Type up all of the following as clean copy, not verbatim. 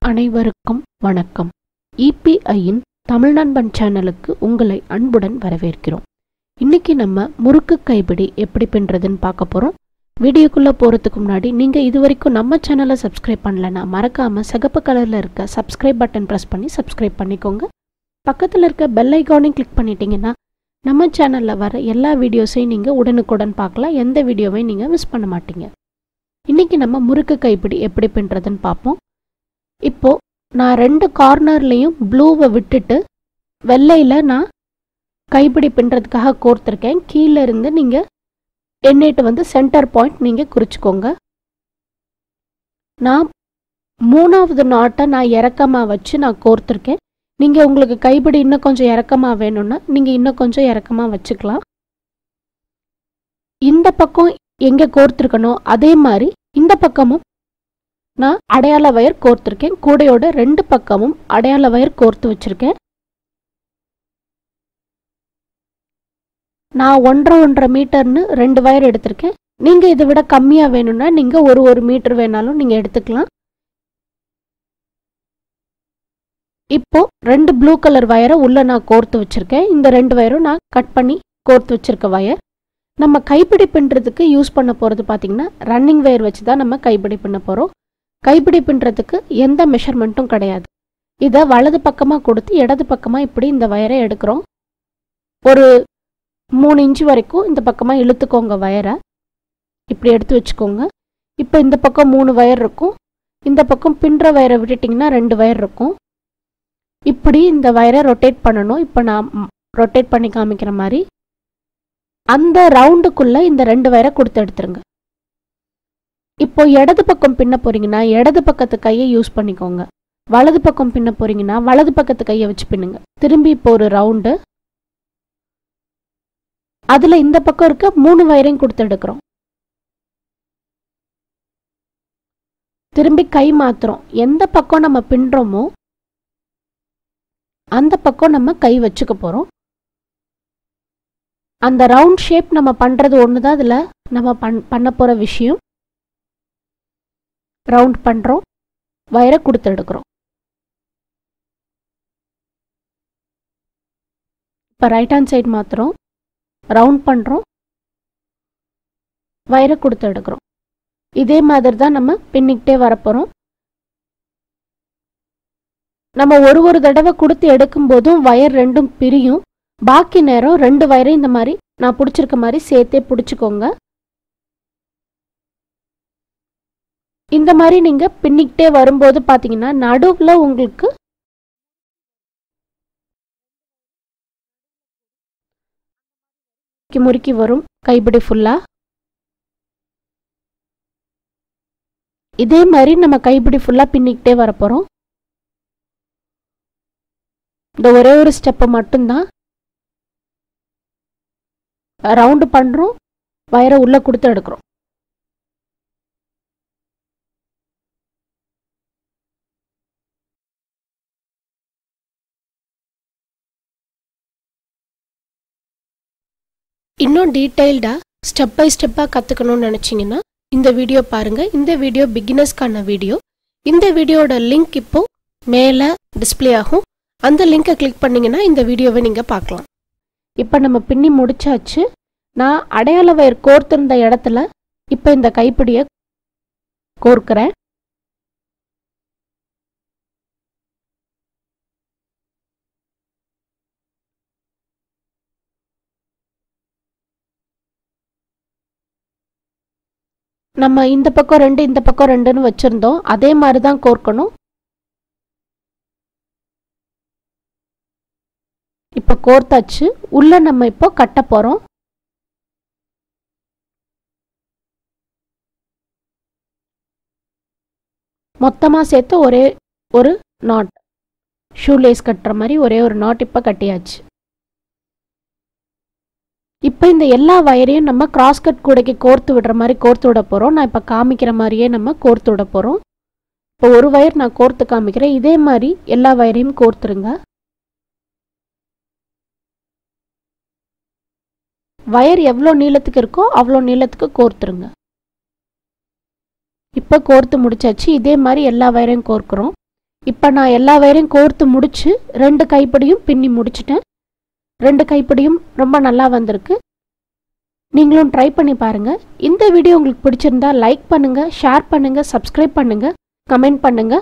அனைவருக்கும் வணக்கம். இபிஐயின் தமிழ் நண்பன் சேனலுக்கு உங்களை அன்புடன் வரவேற்கிறோம். இன்னைக்கு நம்ம முறுக்கு கைப்பிடி எப்படி பின்றதுன்னு பார்க்க போறோம். வீடியோக்குள்ள போறதுக்கு முன்னாடி நீங்க இதுவரைக்கும் நம்ம சேனலை சப்ஸ்கிரைப் பண்ணலனா மறக்காம சிகப்பு கலர்ல இருக்க சப்ஸ்கிரைப் பட்டன் பிரஸ் பண்ணி சப்ஸ்கிரைப் பண்ணிக்கோங்க. பக்கத்துல இருக்க பெல் ஐகானையும் கிளிக் பண்ணிட்டீங்கன்னா நம்ம சேனல்ல வர எல்லா வீடியோஸையும் நீங்க உடனுக்குடன் பார்க்கலாம். எந்த வீடியோவையும் நீங்க மிஸ் பண்ண மாட்டீங்க. இன்னைக்கு நம்ம முறுக்கு கைப்பிடி எப்படி பின்றதுன்னு பார்ப்போம். இப்போ நான் ரெண்டு கார்னர்லையும் ப்ளூவை விட்டுட்டு வெள்ளையில நான் கைப்பிடி பின்றதுக்காக கோர்த்திருக்கேன். கீழே இருந்து நீங்க எண்ணிட்டு சென்டர் பாயிண்ட் நீங்க குறிச்சுக்கோங்க. நான் மூணாவது நாட்டை நான் இறக்கமா வச்சு நான் கோர்த்திருக்கேன். நீங்க உங்களுக்கு கைப்பிடி இன்னும் கொஞ்சம் இறக்கமா வேணும்னா நீங்க இன்னும் கொஞ்சம் இறக்கமா வச்சுக்கலாம். இந்த பக்கம் எங்க கோர்த்திருக்கணும் அதே மாதிரி இந்த பக்கமும் நான் அடையாள வயர் கோர்த்திருக்கேன். கூடையோட ரெண்டு பக்கமும் அடையாள வயர் கோர்த்து வச்சிருக்கேன். நான் 1.5 மீட்டர்னு 2 வயர் எடுத்திருக்கேன். நீங்க இதை விட கம்மியா வேணும்னா நீங்க ஒரு மீட்டர் வேணாலும் நீங்க எடுத்துக்கலாம். இப்போ 2 ப்ளூ கலர் வயரை உள்ள நான் கோர்த்து வச்சிருக்கேன். இந்த 2 வயரும் நான் கட் பண்ணி கோர்த்து வச்சிருக்க வயர். நம்ம கைப்பிடி பின்றதுக்கு யூஸ் பண்ண போறது பாத்தீங்கன்னா ரன்னிங் வயர் வச்சு தான் நம்ம கைப்பிடி பின்ன போறோம். கைப்பிடி பின்றதுக்கு எந்த மெஷர்மெண்ட்டும் கிடையாது. இதை வலது பக்கமா கொடுத்து இடது பக்கமா இப்படி இந்த வயரை எடுக்கிறோம். ஒரு 3 இன்ச்சு வரைக்கும் இந்த பக்கமா இழுத்துக்கோங்க வயரை. இப்படி எடுத்து வச்சுக்கோங்க. இப்போ இந்த பக்கம் 3 வயர் இருக்கும். இந்த பக்கம் பின்ற வயரை விட்டுட்டிங்கன்னா 2 வயர் இருக்கும். இப்படி இந்த வயரை ரொட்டேட் பண்ணணும். இப்போ நான் ரொட்டேட் பண்ணி காமிக்கிற மாதிரி அந்த ரவுண்டுக்குள்ள இந்த 2 வயரை கொடுத்து எடுத்துருங்க. இப்போ இடது பக்கம் பின்ன போறீங்கன்னா இடது பக்கத்து கையை யூஸ் பண்ணிக்கோங்க. வலது பக்கம் பின்ன போறீங்கன்னா வலது பக்கத்து கையை வச்சு பின்னுங்க. திரும்பி இப்போ ஒரு ரவுண்டு அதுல இந்த பக்கம் இருக்க 3 வயரையும் கொடுத்து எடுக்கிறோம். திரும்பி கை மாத்துறோம். எந்த பக்கம் நம்ம பின்றோமோ அந்த பக்கம் நம்ம கை வச்சுக்க போறோம். அந்த ரவுண்ட் ஷேப் நம்ம பண்றது ஒண்ணுதான் இதுல நம்ம பண்ண போற விஷயம். ரவுண்ட் பண்றோம், வயரை கொடுத்து எடுக்கிறோம். இப்போ ரைட் ஹேண்ட் சைடு மாத்துறோம், ரவுண்ட் பண்றோம், வயரை கொடுத்து எடுக்கிறோம். இதே மாதிரி தான் நம்ம பின்னிக்கிட்டே வரப்போறோம். நம்ம ஒரு தடவை கொடுத்து எடுக்கும் போதும் வயர் ரெண்டும் பிரியும். பாக்கி நேரம் 2 வயரை இந்த மாதிரி நான் பிடிச்சிருக்க மாதிரி சேர்த்தே பிடிச்சிக்கோங்க. இந்த மாதிரி நீங்க பின்னிக்கிட்டே வரும்போது பாத்தீங்கன்னா நடுவுல உங்களுக்கு முறுக்கி வரும் கைப்பிடி ஃபுல்லா. இதே மாதிரி நம்ம கைப்பிடி ஃபுல்லா பின்னிக்கிட்டே வரப்போறோம். இந்த ஒரே ஒரு ஸ்டெப் மட்டும்தான். ரவுண்டு பண்றோம், வயரை உள்ள கொடுத்து எடுக்கிறோம். இன்னும் டீடைல்டா ஸ்டெப் பை ஸ்டெப்பா கத்துக்கணும்னு நினைச்சீங்கன்னா இந்த வீடியோ பாருங்க. இந்த வீடியோ பிகினர்ஸ்க்கான வீடியோ. இந்த வீடியோட லிங்க் இப்போ மேலே டிஸ்பிளே ஆகும். அந்த லிங்கை கிளிக் பண்ணீங்கன்னா இந்த வீடியோவை நீங்க பார்க்கலாம். இப்போ நம்ம பின்னி முடிச்சாச்சு. நான் அடையாள வயர் கோர்த்திருந்த இடத்துல இப்போ இந்த கைப்பிடியை கோர்க்கிறேன். நம்ம இந்த பக்கம் 2 இந்த பக்கம் 2ன்னு வச்சிருந்தோம். அதே மாதிரி தான் கோர்க்கணும். இப்போ கோர்த்தாச்சு. உள்ள நம்ம இப்போ கட்ட போறோம். மொத்தமா சேர்த்து ஒரே ஒரு நாட், ஷூலேஸ் கட்டுற மாதிரி ஒரே ஒரு நாட் இப்போ கட்டியாச்சு. இப்போ இந்த எல்லா வயரையும் நம்ம கிராஸ் கட் கூடைக்கு கோர்த்து விடுற மாதிரி கோர்த்து விட போறோம். நான் இப்போ காமிக்கிற மாதிரியே நம்ம கோர்த்து விட போறோம். இப்போ ஒரு வயர் நான் கோர்த்து காமிக்கிறேன். இதே மாதிரி எல்லா வயரையும் கோர்த்துருங்க. வயர் எவ்வளோ நீளத்துக்கு இருக்கோ அவ்வளோ நீளத்துக்கு கோர்த்துருங்க. இப்போ கோர்த்து முடிச்சாச்சு. இதே மாதிரி எல்லா வயரையும் கோர்க்கிறோம். இப்போ நான் எல்லா வயரையும் கோர்த்து முடிச்சு 2 கைப்பிடியும் பின்னி முடிச்சிட்டேன். 2 கைப்பிடியும் ரொம்ப நல்லா வந்திருக்கு. நீங்களும் ட்ரை பண்ணி பாருங்க. இந்த வீடியோ உங்களுக்கு பிடிச்சிருந்தா லைக் பண்ணுங்க, ஷேர் பண்ணுங்க, சப்ஸ்கிரைப் பண்ணுங்க, கமெண்ட் பண்ணுங்க.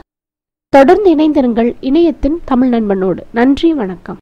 தொடர்ந்து இணைந்திருங்கள் இணையத்தின் தமிழ் நண்பனோடு. நன்றி, வணக்கம்.